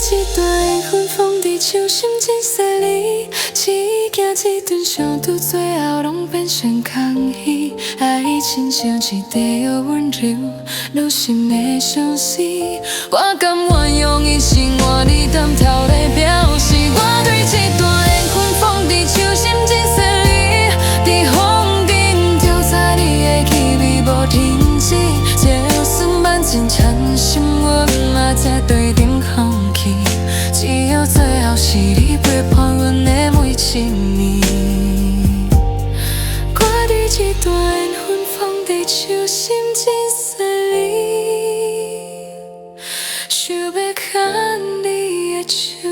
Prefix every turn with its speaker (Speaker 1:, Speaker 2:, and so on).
Speaker 1: 一段缘分放伫手心真细腻，只惊这顿相拄最后拢变成空虚。爱亲像一滴药温柔，愈心的相思。我甘愿用一生换你单挑来表示，我对这段缘分放伫手心真细腻，在风顶调查你的气味无停止，就算万千缠心，我嘛才对顶放弃。只有最后是你陪伴阮的每一年。我对这段缘分放伫手心真细腻，想要牵你的手。